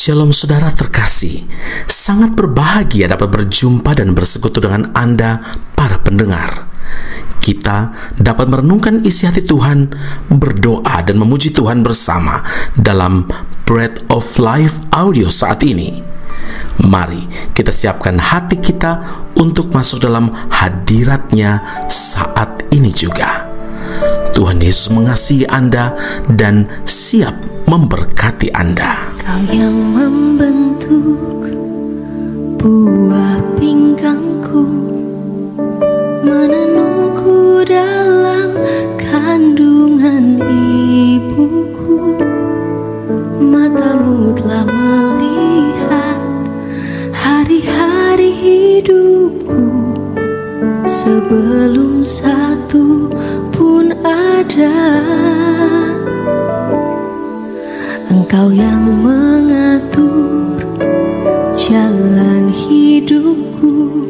Shalom saudara terkasih, sangat berbahagia dapat berjumpa dan bersekutu dengan Anda para pendengar. Kita dapat merenungkan isi hati Tuhan, berdoa dan memuji Tuhan bersama dalam Bread of Life audio saat ini. Mari kita siapkan hati kita untuk masuk dalam hadirat-Nya saat ini juga. Tuhan Yesus mengasihi Anda dan siap memberkati Anda. Kau yang membentuk buah pinggangku, menenungku dalam kandungan ibuku. Matamu telah melihat hari-hari hidupku, sebelum satu pun ada. Engkau yang mengatur jalan hidupku,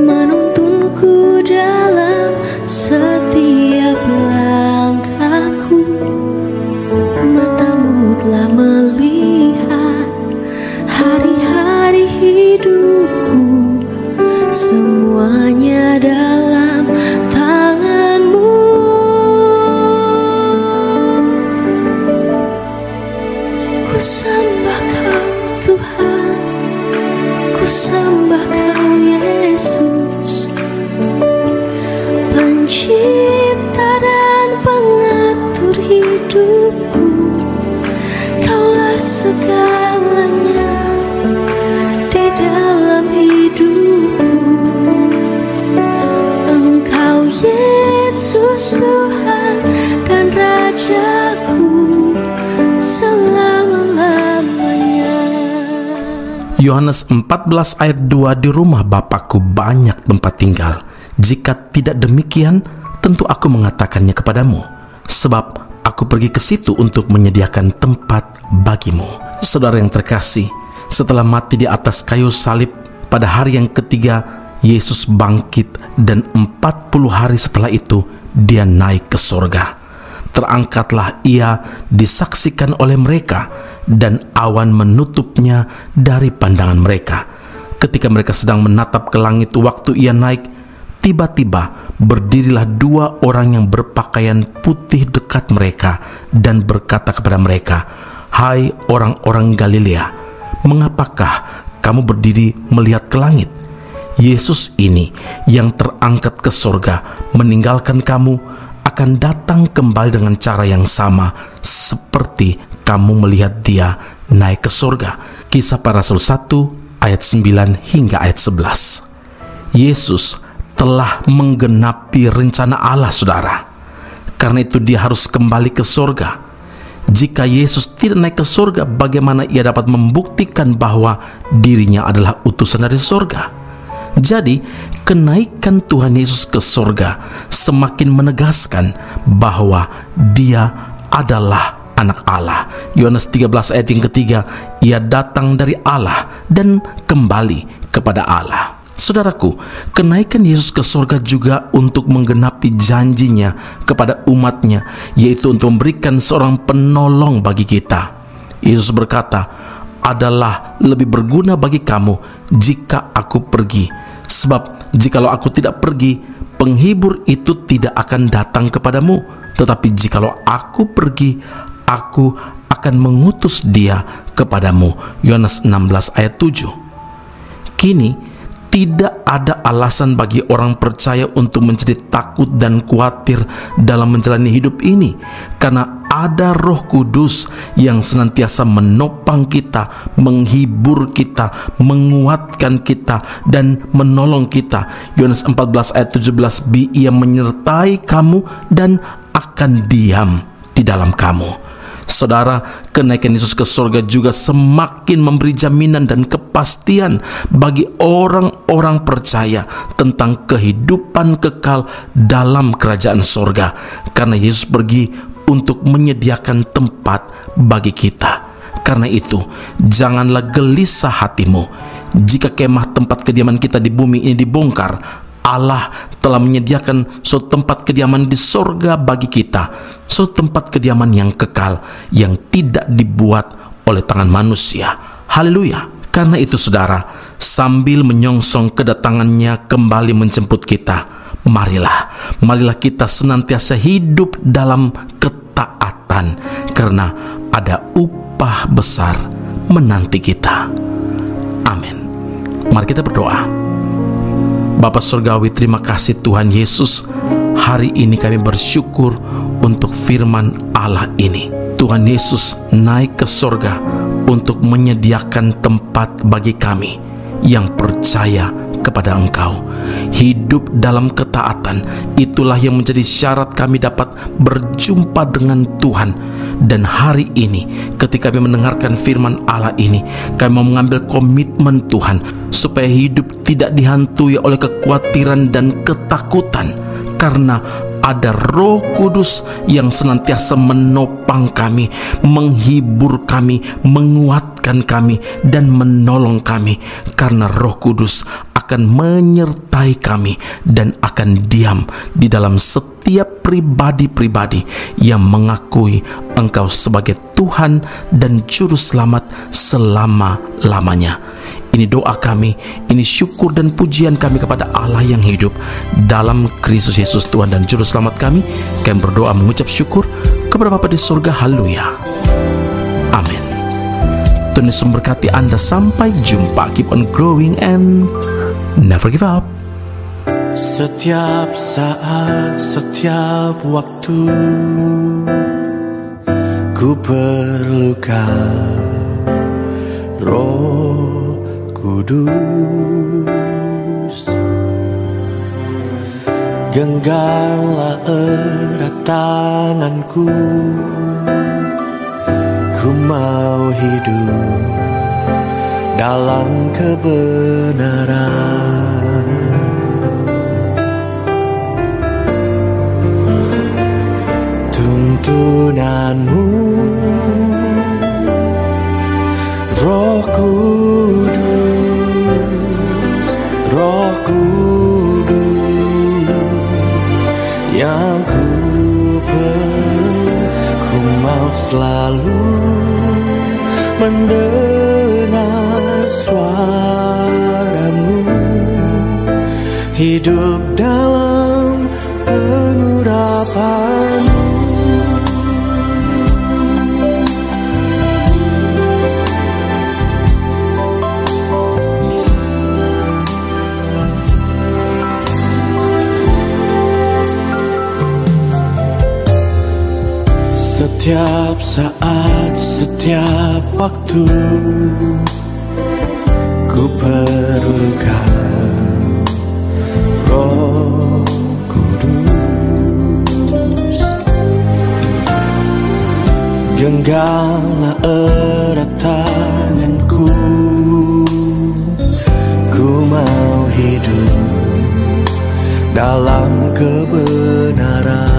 menuntunku dalam setiap langkahku. Matamu telah melihat hari-hari hidupku, semuanya dalam tangan-Mu. Ku sembah Kau Tuhan, ku sembah Kau Yesus, pencipta dan pengatur hidupku. Kaulah segalanya di dalam hidupku. Engkau Yesus Tuhan dan Rajaku selama-lamanya. Yohanes 14 ayat 2, di rumah Bapakku banyak tempat tinggal. Jika tidak demikian, tentu aku mengatakannya kepadamu, sebab aku pergi ke situ untuk menyediakan tempat bagimu. Saudara yang terkasih, setelah mati di atas kayu salib, pada hari yang ketiga Yesus bangkit, dan 40 hari setelah itu Dia naik ke sorga. Terangkatlah Ia disaksikan oleh mereka, dan awan menutupnya dari pandangan mereka. Ketika mereka sedang menatap ke langit waktu Ia naik, tiba-tiba berdirilah 2 orang yang berpakaian putih dekat mereka dan berkata kepada mereka, "Hai orang-orang Galilea, mengapakah kamu berdiri melihat ke langit? Yesus ini yang terangkat ke sorga meninggalkan kamu, akan datang kembali dengan cara yang sama seperti kamu melihat Dia naik ke sorga." Kisah Para Rasul 1 ayat 9 hingga ayat 11. Yesus telah menggenapi rencana Allah, saudara. Karena itu Dia harus kembali ke sorga. Jika Yesus tidak naik ke sorga, bagaimana Ia dapat membuktikan bahwa dirinya adalah utusan dari sorga? Jadi, kenaikan Tuhan Yesus ke sorga semakin menegaskan bahwa Dia adalah anak Allah. Yohanes 13 ayat yang ketiga, Ia datang dari Allah dan kembali kepada Allah. Saudaraku, kenaikan Yesus ke sorga juga untuk menggenapi janjinya kepada umatnya, yaitu untuk memberikan seorang penolong bagi kita. Yesus berkata, "Adalah lebih berguna bagi kamu jika aku pergi. Sebab jikalau aku tidak pergi, penghibur itu tidak akan datang kepadamu. Tetapi jikalau aku pergi, aku akan mengutus Dia kepadamu." Yohanes 16 ayat 7. Kini, tidak ada alasan bagi orang percaya untuk menjadi takut dan khawatir dalam menjalani hidup ini, karena ada Roh Kudus yang senantiasa menopang kita, menghibur kita, menguatkan kita, dan menolong kita. Yohanes 14 ayat 17b, Ia menyertai kamu dan akan diam di dalam kamu. Saudara, kenaikan Yesus ke surga juga semakin memberi jaminan dan kepastian bagi orang-orang percaya tentang kehidupan kekal dalam kerajaan surga, karena Yesus pergi untuk menyediakan tempat bagi kita. Karena itu, janganlah gelisah hatimu. Jika kemah tempat kediaman kita di bumi ini dibongkar, Allah telah menyediakan suatu tempat kediaman di sorga bagi kita, suatu tempat kediaman yang kekal, yang tidak dibuat oleh tangan manusia. Haleluya. Karena itu saudara, sambil menyongsong kedatangannya kembali menjemput kita, marilah kita senantiasa hidup dalam ketaatan, karena ada upah besar menanti kita. Amin. Mari kita berdoa. Bapa Surgawi, terima kasih Tuhan Yesus. Hari ini kami bersyukur untuk firman Allah ini. Tuhan Yesus naik ke surga untuk menyediakan tempat bagi kami yang percaya kepada Engkau. Hidup dalam ketaatan, itulah yang menjadi syarat kami dapat berjumpa dengan Tuhan. Dan hari ini ketika kami mendengarkan firman Allah ini, kami mau mengambil komitmen Tuhan supaya hidup tidak dihantui oleh kekhawatiran dan ketakutan, karena ada Roh Kudus yang senantiasa menopang kami, menghibur kami, menguatkan kami, dan menolong kami. Karena Roh Kudus akan menyertai kami dan akan diam di dalam setiap pribadi-pribadi yang mengakui Engkau sebagai Tuhan dan Juru Selamat selama-lamanya. Ini doa kami, ini syukur dan pujian kami kepada Allah yang hidup. Dalam Kristus Yesus Tuhan dan Juru Selamat kami berdoa mengucap syukur kepada Bapa di surga. Haleluya. Amin. Tuhan Yesus memberkati Anda. Sampai jumpa. Keep on growing and never give up. Setiap saat, setiap waktu, ku perlukan Roh Kudus. Genggamlah erat tanganku, ku mau hidup dalam kebenaran. Tuntunanmu, Roh Kudus, Roh Kudus, yang ku mau selalu mendengar suaramu, hidup dalam pengurapanmu. Setiap saat, setiap waktu, ku perlukan Roh Kudus. Genggamlah erat tanganku, ku mau hidup dalam kebenaran.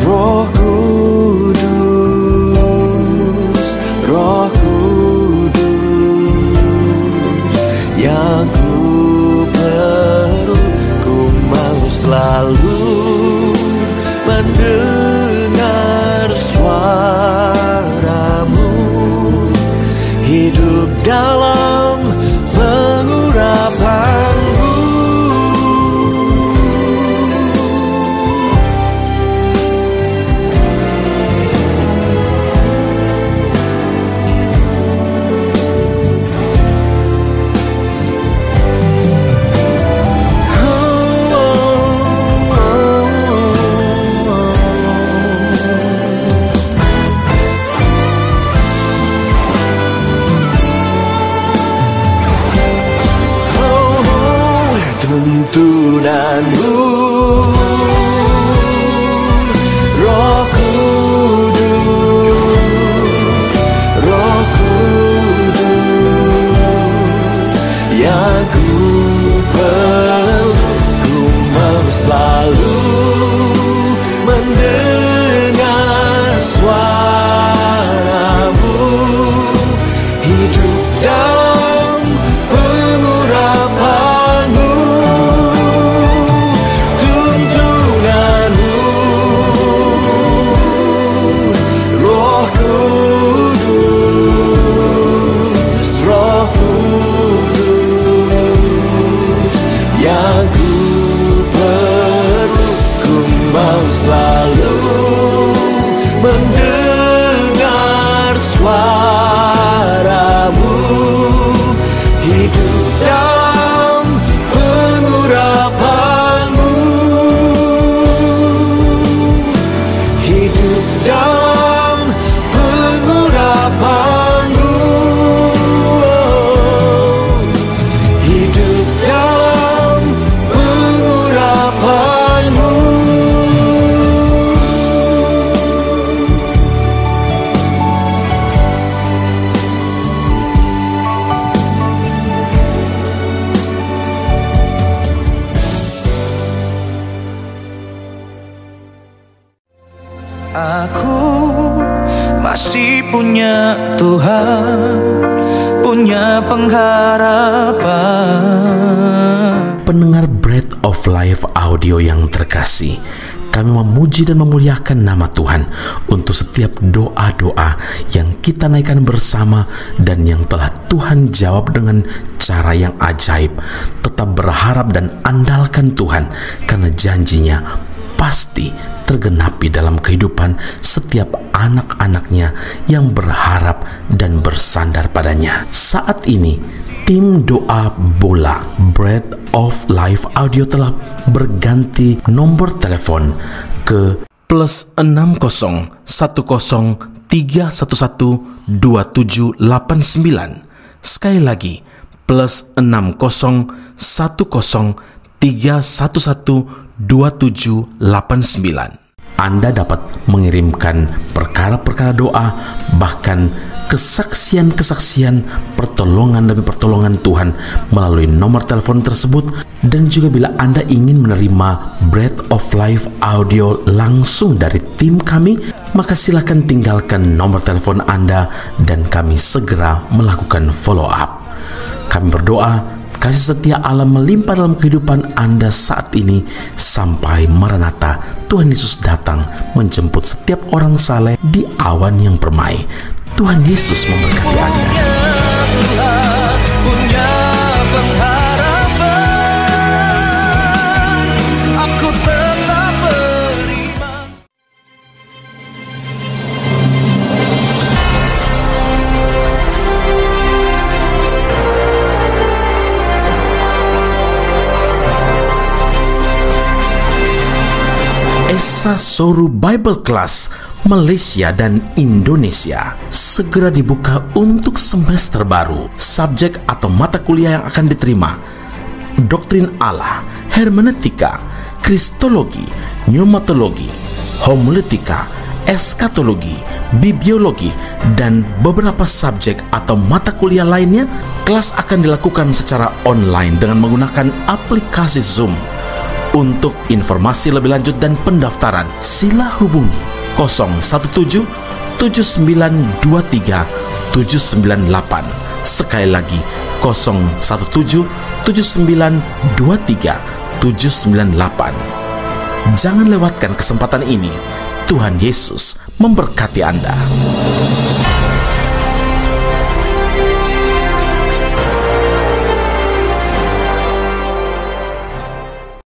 Roh Kudus, Roh Kudus, yang ku perlu, ku mau selalu mendengar suaramu, hidup dalam pengurapanmu. Tuntunanmu, Roh Kudus, Roh Kudus, yang ku perlu, ku mau selalu mendengar suaramu, hidup dalam pengurapan. Tuhan punya pengharapan. Pendengar Bread of Life audio yang terkasih, kami memuji dan memuliakan nama Tuhan untuk setiap doa-doa yang kita naikkan bersama dan yang telah Tuhan jawab dengan cara yang ajaib. Tetap berharap dan andalkan Tuhan, karena janjinya pasti tergenapi dalam kehidupan setiap anak-anaknya yang berharap dan bersandar padanya. Saat ini, tim doa bola Bread of Life audio telah berganti nomor telepon ke +60 10 311 2789. Sekali lagi, +60 10 311 2789. Anda dapat mengirimkan perkara-perkara doa, bahkan kesaksian-kesaksian, pertolongan demi pertolongan Tuhan melalui nomor telepon tersebut. Dan juga bila Anda ingin menerima Bread of Life audio langsung dari tim kami, maka silakan tinggalkan nomor telepon Anda dan kami segera melakukan follow up. Kami berdoa kasih setia Allah melimpah dalam kehidupan Anda saat ini sampai Maranatha, Tuhan Yesus datang menjemput setiap orang saleh di awan yang permai. Tuhan Yesus memberkati Anda. Punya pengharapan, aku tetap beriman. Esra Soru Bible Class Malaysia dan Indonesia segera dibuka untuk semester baru. Subjek atau mata kuliah yang akan diterima: Doktrin Allah, Hermeneutika, Kristologi, Pneumatologi, Homiletika, Eskatologi, Bibliologi, dan beberapa subjek atau mata kuliah lainnya. Kelas akan dilakukan secara online dengan menggunakan aplikasi Zoom. Untuk informasi lebih lanjut dan pendaftaran, sila hubungi 017 7923 798. Sekali lagi 017 7923 798. Jangan lewatkan kesempatan ini. Tuhan Yesus memberkati Anda.